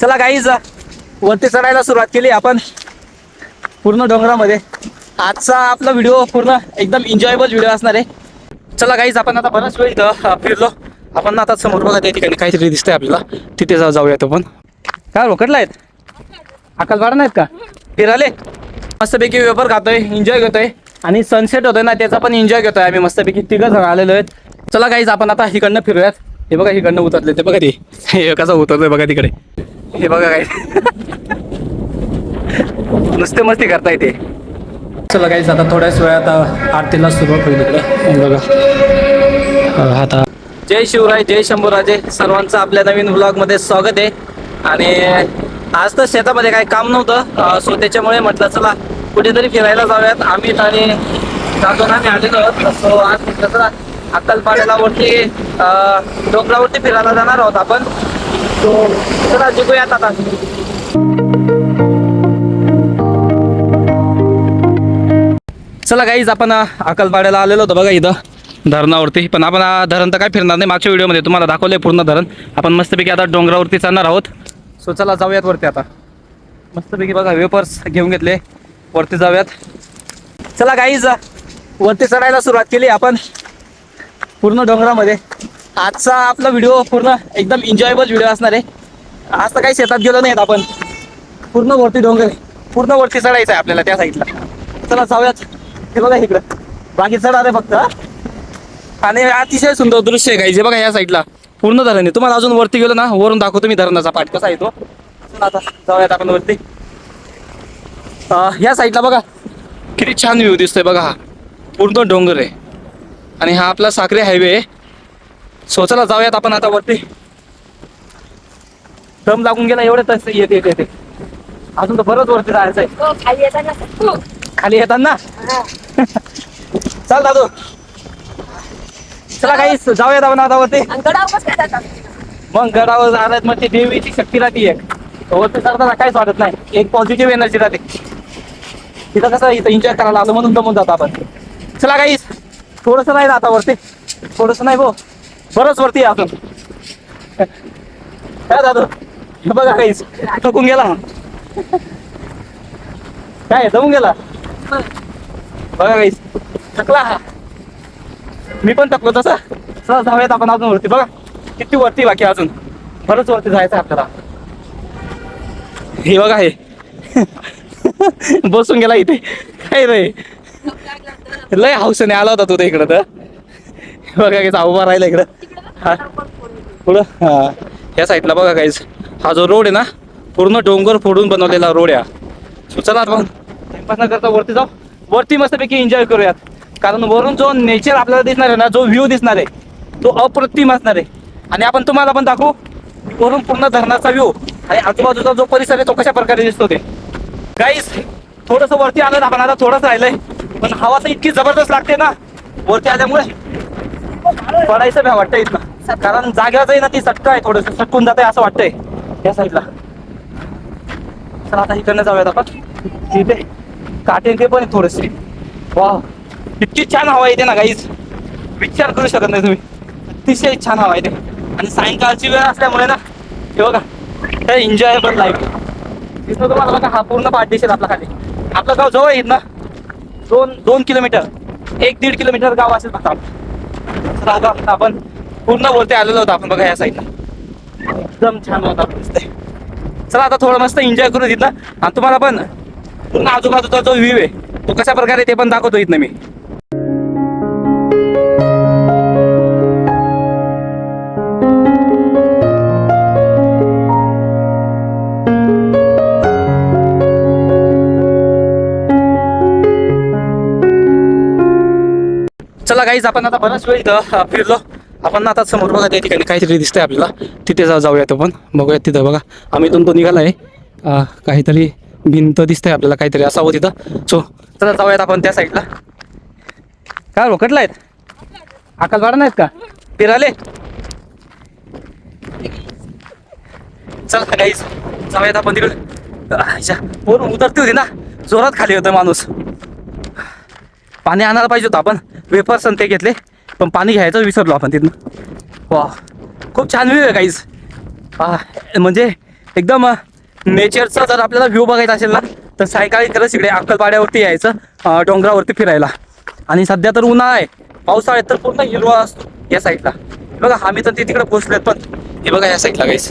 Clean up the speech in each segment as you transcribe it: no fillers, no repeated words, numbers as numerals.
चला गाईज वरती चढायला सुरुवात केली आपण पूर्ण डोंगरामध्ये. आजचा आपला व्हिडिओ पूर्ण एकदम एन्जॉयबल व्हिडिओ असणार आहे. चला गाईज आपण आता बराच वेळ इथं फिरलो आपण. आता समोर बघा त्या ठिकाणी काहीतरी दिसतंय आपल्याला, तिथे जाऊयात आपण. काय रोकडला आहेत अक्कलपाडा नाहीत का फिराले? मस्तपैकी वेपर खातोय, एन्जॉय घेतोय आणि सनसेट होतोय ना त्याचा पण एन्जॉय घेतोय आम्ही. मस्तपैकी तिघं जण आलेलो आहेत. चला गाईज आपण आता इकडनं फिरूयात. हे बघा इकडनं उतरले ते बघा, ते हे कसं उतरतोय बघा तिकडे. हे बघा काय नुसते मस्ती करता येते. चला गाईज आता थोड्याच वेळात आरतीला सुरुवात होईल इकडे बघा. आता जय शिवराय, जय शंभूराजे, सर्वांचं आपल्या नवीन व्लॉगमध्ये स्वागत आहे. आणि आज तर शेतामध्ये काही काम नव्हतं, सो त्याच्यामुळे म्हटलं चला कुठेतरी फिरायला जाऊयात. आम्ही आणि जातो आम्ही आलेलो आहोत. सो आज म्हटलं चला अक्कलपाड्याला वरती डोंगरावरती फिरायला जाणार आहोत आपण. सो चला जिंकूयात आता. चला गाईज आपण अक्कलपाड्याला आलेलो होतो बघा इथं धरणावरती. पण आपण धरण तर काय फिरणार नाही, मागच्या व्हिडिओमध्ये तुम्हाला दाखवलंय पूर्ण धरण. आपण मस्तपैकी आता डोंगरावरती चालणार आहोत. सो चला जाऊयात वरती आता. मस्तपैकी बघा वेपर्स घेऊन घेतले, वरती जाऊयात. चला गाईज वरती चढायला सुरुवात केली आपण पूर्ण डोंगरामध्ये. आजचा आपला व्हिडिओ पूर्ण एकदम एन्जॉयबल व्हिडिओ असणार आहे. आज तर काही शेतात गेलो नाहीत आपण, पूर्ण वरती डोंगर, पूर्ण वरती चढायचं आहे आपल्याला त्या साईडला. चला जाऊयात. हे बघा इकडं बाकी चढा रे फक्त. आणि अतिशय सुंदर दृश्य आहे गाईज. बघा या साईडला पूर्ण धरण आहे. तुम्हाला अजून वरती गेलो ना वरून दाखवतो मी धरणाचा पाठ कसा आहे तो. आता जाऊयात आपण वरती. या साईडला बघा किती छान व्ह्यू दिसतोय बघा. हा पूर्ण डोंगर आहे आणि हा आपला साक्री हायवे आहे. सो चला जाऊयात आपण आता वरती. दम लागून गेला एवढे तस येते अजून तर बरंच वरती जायचं आहे. खाली येताना चल दादू. चला काही जाऊयात आपण आता वरती. मग गडावर जाण्यात मग ती देवीची शक्ती राहते एक. वरती चढताना काहीच वाटत नाही, एक पॉझिटिव्ह एनर्जी राहते तिथं. कसं इथं एन्जॉय करायला आलो म्हणून दमून जातो आपण. चला काहीच थोडंसं नाही आता वरती, थोडंसं नाही भाऊ, बरंच वरती आहे अजून. काय दादू हे बघा काहीच थकून गेला काय दमून गेला बघा काहीच थकला. मी पण थकलो तसा. चला जाऊयात आपण अजून वरती. बघा किती वरती बाकी अजून बरंच वरती जायचं आहे आपल्याला. हे बघा हे बसून गेला इथे. काय रे लय हौसेने आला होता तू इकडं. तर बघा काहीच उभा राहिला इकडं. हा पुढं हा या साईडला बघा काहीच हा जो रोड आहे ना पूर्ण डोंगर फोडून बनवलेला रोड आहे. सुचला मग टाइमपास न करता वरती जाऊ. वरती मस्तपैकी एन्जॉय करूयात. कारण वरून जो नेचर आपल्याला दिसणार आहे ना, जो व्ह्यू दिसणार आहे तो अप्रतिम असणार आहे. आणि आपण तुम्हाला पण दाखवू वरून पूर्ण धरणाचा व्ह्यू आणि आजूबाजूचा जो परिसर आहे तो कशा प्रकारे दिसतो ते. गाईस थोडंसं वरती आलं आपण, आता थोडंसं राहिलंय पण हवा तर इतकी जबरदस्त लागते ना वरती आल्यामुळे पडायचं नाही वाटतं इथनं. कारण जागेच आहे ना ती सटका आहे, थोडंसं सटकून जात आहे असं वाटतंय या साईडला. चला आता इकडनं जाऊयात आपण. तिथे काटे ते पण थोडेसे. वा इतकी छान हवा येते ना गाईज, विचार करू शकत नाही तुम्ही. अतिशय छान हवा येते आणि सायंकाळची वेळ असल्यामुळे ना हे बघा एन्जॉयबल लाईफ दिसतो तुम्हाला. बघा हा पूर्ण पाठ दिसेल आपला खाली. आपलं गाव जवळ येत ना 2 किलोमीटर, 1-1.5 किलोमीटर गाव असेल फक्त. आपण पूर्ण वरती आलेलो होतो आपण बघा या साईडला. एकदम छान होता दिसतंय. चला आता थोडं मस्त एन्जॉय करू तिथं आणि तुम्हाला पण पूर्ण आजूबाजूचा जो व्ह्यू आहे तो कशा प्रकारे ते पण दाखवतो इथनं मी. चला गाईज आपण आता बराच वेळ इथं फिरलो आपण. आता समोर बघा त्या ठिकाणी काहीतरी दिसतंय आपल्याला, तिथे जाऊयात आपण. बघूयात तिथं बघा आम्ही तो निघालाय. काहीतरी भिंत दिसतंय आपल्याला, काहीतरी असावं तिथं. सो चला जाऊयात आपण त्या साईडला. काय रोकडला आहेत अक्कलपाडा नाहीत का फिराले? चला गाईज जाऊयात आपण तिकडे. वरून उतरती होती ना जोरात खाली होतं माणूस. पाणी आणायला पाहिजे होतं आपण. वेपर्स ते घेतले पण पाणी घ्यायचं विसरलो आपण तिथनं. वा खूप छान व्ह्यू आहे गाईज. म्हणजे एकदम नेचरचा जर आपल्याला व्ह्यू बघायचा असेल ना तर सायंकाळी खरंच इकडे अक्कलपाड्यावरती यायचं, डोंगरावरती फिरायला. आणि सध्या तर उन्हाळा आहे, पावसाळ्यात तर पूर्ण हिरवा असतो या साईडला. बघा आम्ही तर तिकडे पोहोचलोत, पण हे बघा या साईडला गाईस,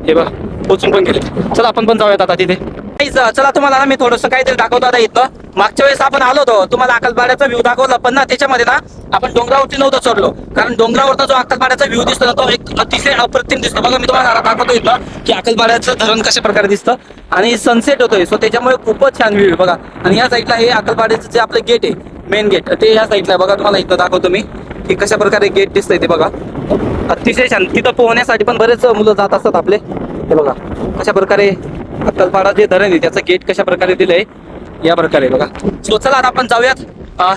हे बघा पोचून पण गेले. चला आपण पण जाऊयात आता तिथे. चला तुम्हाला ना मी थोडंसं काहीतरी दाखवतो आता इथं. मागच्या वेळेस आपण आलो होतो, तुम्हाला अक्कलपाड्याचा व्ह्यू दाखवला, पण ना त्याच्यामध्ये ना आपण डोंगरावरती नव्हतं चढलो, कारण डोंगरावरचा जो अक्कलपाड्याचा व्ह्यू दिसतो ना तो एक अतिशय अप्रतिम दिसतो. बघा मी तुम्हाला दाखवतो इथं की अक्कलपाड्याचं धरण कशा प्रकारे दिसतं आणि सनसेट होतोय, सो त्याच्यामुळे खूपच छान व्ह्यू आहे बघा. आणि या साईडला हे अक्कलपाड्याचं जे आपलं गेट आहे, मेन गेट, ते या साईडला बघा. तुम्हाला इथं दाखवतो मी की कशा प्रकारे गेट दिसतंय ते बघा. अतिशय छान. तिथं पोहण्यासाठी पण बरेच मुलं जात असतात आपले. हे बघा कशा प्रकारे अक्कलपाडा जे धरण आहे त्याचं गेट कशा प्रकारे दिलंय या प्रकारे बघा. सो चला आता आपण जाऊयात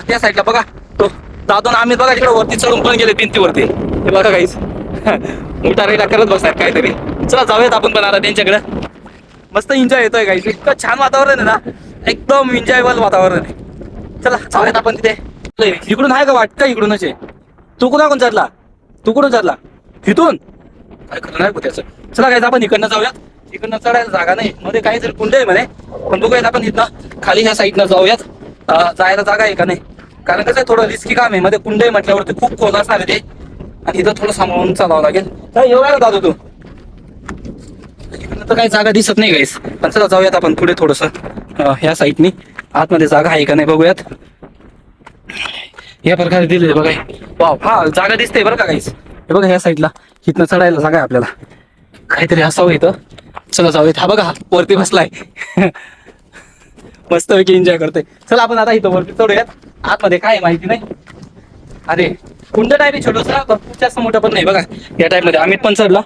त्या साईडला. बघा तो दादून आम्ही बघा तिकडे वरती चढून पण गेले भिंतीवरती. हे बघा काहीच मोठा रेला करत बसतात काहीतरी. चला जाऊयात आपण पण आता त्यांच्याकडे. मस्त एन्जॉय येतोय काहीच, इतकं छान वातावरण आहे ना, एकदम एन्जॉयबल वातावरण आहे. चला जाऊयात आपण तिथे. इकडून आहे का वाटतं? इकडूनच आहे. तू कुणाकडून चढला? तू कुठून चढला? इथून काय खरं नाही त्याचं. चला काय आपण इकडनं जाऊयात. इकडनं चढायला जागा नाही, मध्ये काहीतरी कुंड आहे म्हणे, पण बघूयात आपण इथनं खाली ह्या साईडनं जाऊयात. जायला जागा आहे का नाही, कारण कसं आहे थोडं रिस्की काम आहे. मध्ये कुंड आहे म्हटल्यावरती खूप खोल असणार आहे ते, आणि इथं थोडं सांभाळून चालावं लागेल. काय एवढा दादू तू? इकडनं तर काही जागा दिसत नाही गाईस, पण चला जाऊयात आपण पुढे थोडंसं ह्या साईडनी. आतमध्ये जागा आहे का नाही बघूयात. या प्रकारे दिले बघा. वाव, हा जागा दिसते बरं का गाईस. हे बघा ह्या साईडला इथनं चढायला जागा आहे आपल्याला. काहीतरी असावं इथं. चला जाऊयात. हा बघा वरती बसलाय मस्तपैकी एन्जॉय करतोय. चला आपण आता इथं वरती चढूयात. आतमध्ये काय माहिती नाही. अरे कुंड टाईप आहे छोटंसं, खूप जास्त मोठं पण नाही. बघा या टाईप मध्ये आम्ही पण चढला.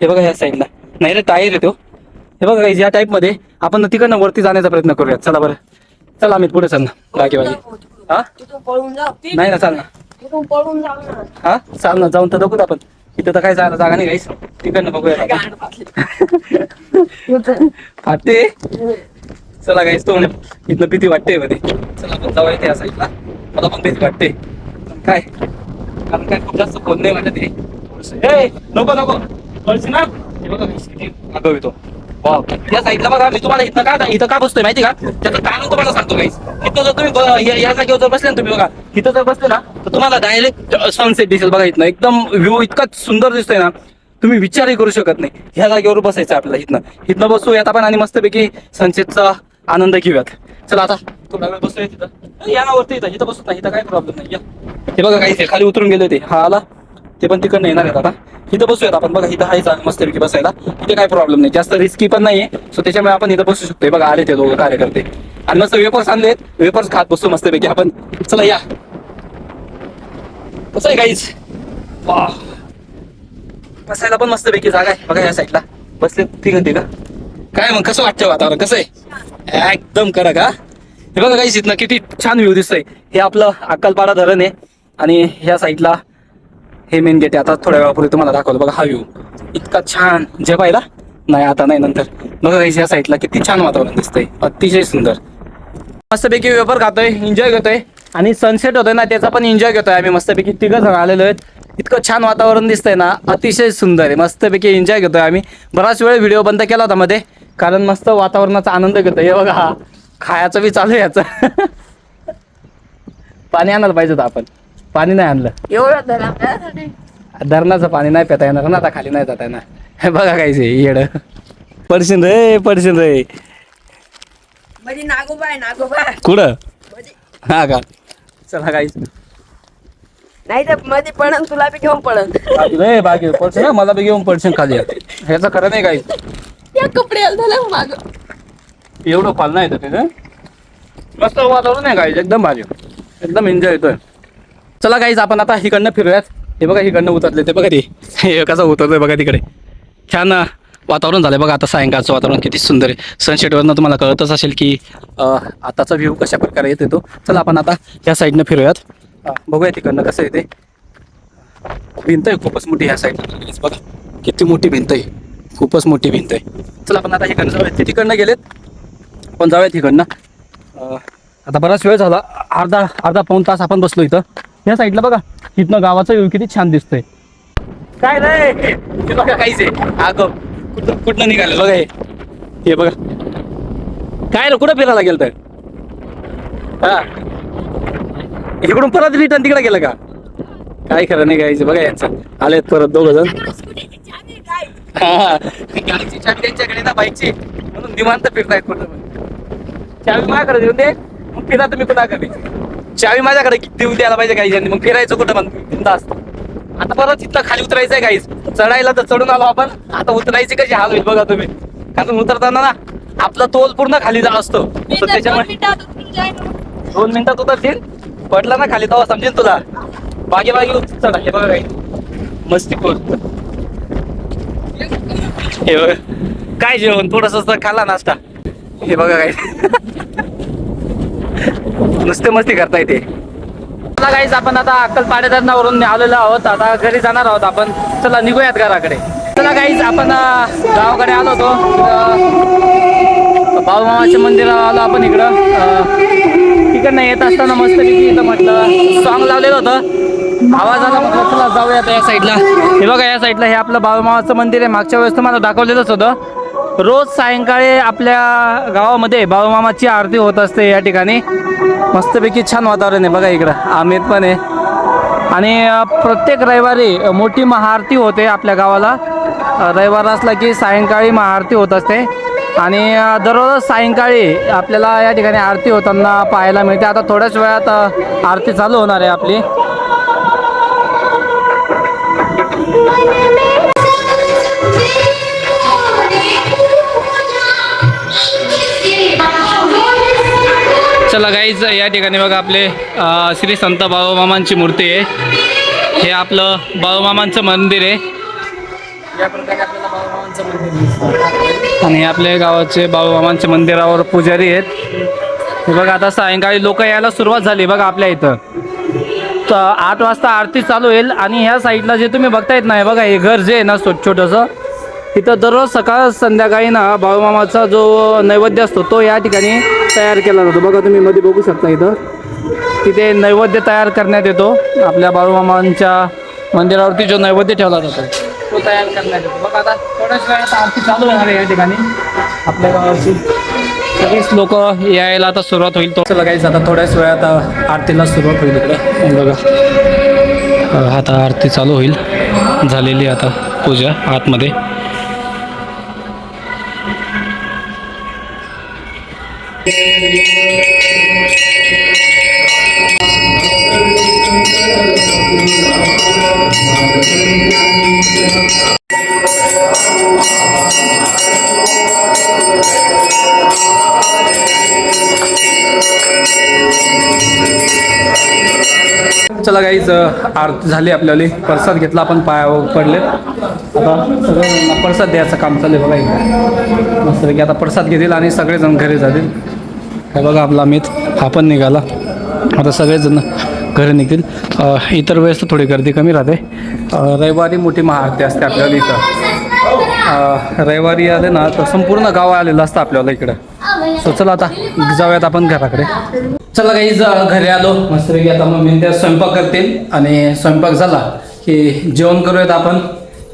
हे बघा ह्या साईडला नाही रे टायर येतो. हे बघा गाईस या टाईप मध्ये आपण तिकडनं वरती जाण्याचा प्रयत्न करूयात. चला बरं, चला आम्ही पुढे चाल ना. बाकी हा नाही ना, चाल ना. हा चाल ना, जाऊन तर बघूत आपण. इथं तर काय जायला जागा नाही गाईस, तिकडनं बघूया. फाटे चला गाईस, तो इथलं भीती वाटते मध्ये. चला आपण जाऊया त्या साईडला. मला पण भीती वाटते काय, कारण काय खूप जास्त खोल नाही वाटत आहे. नको नको पळशी ना. हे बघा किती आगाऊ येतो. वाव या साईडला बघा. मी तुम्हाला इथं का बसतोय माहिती का, त्याचं कारण तुम्हाला सांगतो गाईस. इथं जर तुम्ही या जागेवर जर बसले ना तुम्ही, बघा इथं जर बसले ना तर तुम्हाला डायरेक्ट सनसेट दिसेल. बघा इथनं एकदम व्ह्यू इतका सुंदर दिसतोय ना, तुम्ही विचारही करू शकत नाही. ह्या जागेवर बसायचं आपल्याला. इथनं बसूयात आपण आणि मस्तपैकी सनसेटचा आनंद घेऊयात. चला आता थोडा वेळ बसूया तिथं. या ना वरती इथं बसत नाही, इथं काय प्रॉब्लेम नाही. या हे बघा काही खाली उतरून गेले होते. हा आला ते पण तिकडनं येणार आहेत आता. इथं बसूयात आपण. बघा इथं आहे जागा मस्तपैकी बसायला. इथे काय प्रॉब्लेम नाही, जास्त रिस्की पण नाहीये. सो त्याच्यामुळे आपण इथं बसू शकतोय. बघा आले ते दोघं कार्यकर्ते आणि मस्त वेपर्स आणलेत, वेपर्स खात बसू मस्तपैकी आपण. चला या. कसं आहे गाईज, वाह बसायला पण मस्तपैकी जागा आहे. बघा या साईडला बसले ठीक आहे का. काय मग कसं वाटतं वातावरण, कसं आहे? एकदम करा का. हे बघा गाईज इथनं किती छान व्ह्यू दिसतंय. हे आपलं अक्कलपाडा धरण आहे आणि ह्या साईडला हे मेन गेट आहे. आता थोड्या वेळापूर्वी तुम्हाला दाखवलं बघा हा व्ह्यू इतका छान. जेवायला नाही आता नाही नंतर. बघा गाईज या साईडला किती छान वातावरण दिसतंय, अतिशय सुंदर. मस्तपैकी वेपर खातोय, एन्जॉय करतोय आणि सनसेट होतोय ना त्याचा पण एन्जॉय घेतोय आम्ही. मस्तपैकी तिघं जण आलेलो आहेत. इतकं छान वातावरण दिसतंय ना, अतिशय सुंदर आहे. मस्तपैकी एन्जॉय घेतोय आम्ही. बराच वेळ व्हिडिओ बंद केला होता मध्ये, कारण मस्त वातावरणाचा आनंद घेतोय. हे बघा हा खायचं बी चालू आहे याचं. पाणी आणायला पाहिजे होतं आपण, पाणी नाही आणलं. एवढं धरणाचं पाणी नाही पिता येणार ना आता, खाली नाही जाता येणार. हे बघा काहीच येड पडशील रे, पडशील रे. नागोबा कुठं हा का. चला काहीच नाही तर मध्ये पडन, तुला बी घेऊन पडन. रे बाकी पडशील ना, मला बी घेऊन पडशील खाली. ह्याचं खरं नाही काही. या कपडे झालं माग एवढं फाल नाही येतं तिथे. मस्त वातावरण आहे गाईज, एकदम भारी, एकदम एन्जॉय येतोय. चला गाईज आपण आता इकडनं फिरूयात. हे बघा इकडनं उतरले ते बघा, ते कसं उतरतोय बघा तिकडे. छान वातावरण झालंय बघा आता. सायंकाळचं वातावरण किती सुंदर आहे. सनसेटवरनं तुम्हाला कळतच असेल की आताचा व्ह्यू कशा प्रकारे येत येतो. चला आपण आता ह्या साईडनं फिरूयात. बघूया तिकडनं कसं येते. भिंत आहे खूपच मोठी ह्या साईडला. बघा किती मोठी भिंत आहे, खूपच मोठी भिंत आहे. चला आपण आता इकडनं जाऊयात. ते तिकडनं गेलेत, आपण जाऊयात इकडनं. आता बराच वेळ झाला, अर्धा पाऊण तास आपण बसलो इथं. या साईडला बघा इथनं गावाचा व्ह्यू किती छान दिसतोय. काय नाही बघा काहीच आहे. अगं कुठनं निघाले बघा हे बघा काय रे कुठं फिरायला गेलं तर हा इकडून परत रिटर्न तिकडे गेलं का काय खरं नाही गायचं बघा यांचं आलेत परत 2 जण गाडीची चावी त्यांच्याकडे ना बाईकची म्हणून निवांत फिरतायत कुठं चावी माझ्याकडे देऊन दे मग फिरा तुम्ही कुणाकडे चावी माझ्याकडे देऊन द्यायला पाहिजे काही मग फिरायचं कुठं मग बिंदास आता परत इथलं खाली उतरायचंय काहीच चढायला तर चढून आलो आपण आता उतरायची कशी हाल होईल बघा तुम्ही कारण उतरताना ना आपला तोल पूर्ण खाली जा असतो तर त्याच्यामुळे 2 मिनिटात उतरतील पडला ना खाली तेव्हा समजेल तुला बागे चढा हे बघा काही मस्ती खोल हे बघा काय जेवण थोडस खाल्ला नाश्ता हे बघा काय नुसते मस्ती करता येते चला गाईज आपण आता अक्कलपाडे धरणावरून आलेलो आहोत आता घरी जाणार आहोत आपण चला निघूयात घराकडे चला गाईज आपण गावाकडे आलो होतो बाळूमामाच्या मंदिरावर आलो आपण इकडं तिकडनं येत असताना मस्त इथं म्हटलं सॉंग लावलेलं होतं आवाज आला म्हटलं चला जाऊयात या साईडला हे बघा या साईडला हे आपलं बाळूमामाचं मंदिर आहे मागच्या वेळेस तुम्हाला दाखवलेलंच होतं रोज सायंकाळी आपल्या गावामध्ये बाळूमामाची आरती होत असते या ठिकाणी मस्तपैकी छान वातावरण आहे बघा इकडं अमित पण आहे आणि प्रत्येक रविवारी मोठी महाआरती होते आपल्या गावाला रविवार असला की सायंकाळी महाआरती होत असते आणि दररोज सायंकाळी आपल्याला या ठिकाणी आरती होताना पाहायला मिळते आता थोड्याच वेळात आरती चालू होणार आहे आपली चला गाईज या ठिकाणी बघा आपले श्री संत बाळूमामांची मूर्ती आहे हे आपलं बाळूमामांचं मंदिर आहे या प्रकारे आपल्याला बाळूमामांचं मंदिर दिसतं आणि आपल्या गावाचे बाळूमामांच्या मंदिरावर पुजारी आहेत हे बघा आता सायंकाळी लोक यायला सुरुवात झाली बघा आपल्या इथं तर 8 वाजता आरती चालू होईल आणि ह्या साईडला जे तुम्ही बघतायत ना हे बघा हे घर जे आहे ना छोटंसं इथं दररोज सकाळ संध्याकाळी ना बाळूमामाचा जो नैवेद्य असतो तो या ठिकाणी तयार केला जातो बघा तुम्ही मध्ये बघू शकता इथं तिथे नैवेद्य तयार करण्यात येतो आपल्या बाळूमामांच्या मंदिरावरती जो नैवेद्य ठेवला जातो तो तयार करण्यात येतो बघा आता थोड्याच वेळात आरती चालू होणार आहे या ठिकाणी आपल्या गावाची सगळीच लोक यायला आता सुरुवात होईल तो लगायच आता थोड्याच वेळात आरतीला सुरुवात होईल इकडं बघा आता आरती चालू होईल झालेली आता पूजा आतमध्ये चला गाईज आरती झाली आपल्याला प्रसाद घेतला आपण पायावर पडले आता सगळं प्रसाद द्यायचं काम चालू बघा इकडे मस्तपैकी आता प्रसाद घेतील आणि सगळेजण घरी जातील काय बघा आपला अमित हा पण निघाला आता सगळेजण घरी निघतील इतर वेळेस तर थोडी गर्दी कमी राहते रविवारी मोठी महाआरती असते आपल्याला इथं रविवारी आले ना तर संपूर्ण गाव आलेलं असतं आपल्याला इकडं सो चला आता जाऊयात आपण घराकडे चला काही घरी आलो मस्तपैकी आता मम्मी त्या स्वयंपाक करतील आणि स्वयंपाक झाला की जेवण करूयात आपण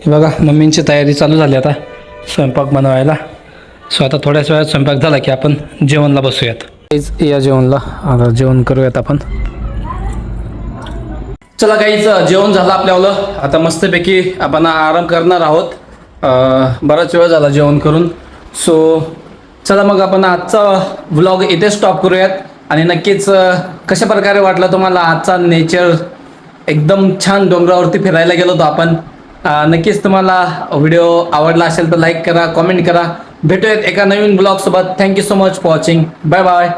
हे बघा मम्मींची तयारी चालू झाली आता स्वयंपाक बनवायला सो आता थोड्याच वेळात स्वयंपाक झाला की आपण जेवणला बसूयात या जेवणला आता जेवण करूयात आपण चला काहीच जेवण झालं आपल्याला आता मस्तपैकी आपण आराम करणार आहोत बराच वेळ झाला जेवण करून सो चला मग आपण आजचा व्लॉग इथे स्टॉप करूयात आणि नक्कीच कशा प्रकारे वाटला तुम्हाला आजचा नेचर एकदम छान डोंगरावरती फिरायला गेलो होतो आपण नक्कीच तुम्हाला व्हिडिओ आवडला असेल तर लाईक करा कमेंट करा भेटूयात एका नवीन ब्लॉग सोबत thank you so much for watching bye bye